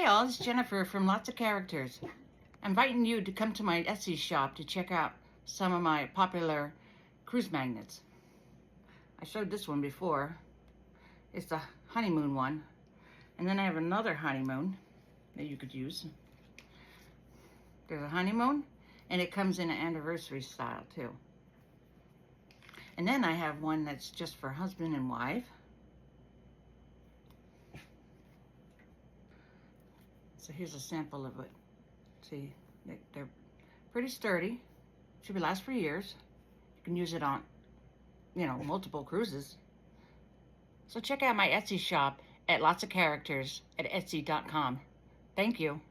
all, it's Jennifer from Lots of Characters. I'm inviting you to come to my Etsy shop to check out some of my popular cruise magnets. I showed this one before. It's the honeymoon one. And then I have another honeymoon that you could use. There's a honeymoon, and it comes in an anniversary style too. And then I have one that's just for husband and wife. So here's a sample of it. See, they're pretty sturdy. Should last for years. You can use it on, multiple cruises. So check out my Etsy shop at Lots of Characters at Etsy.com. Thank you.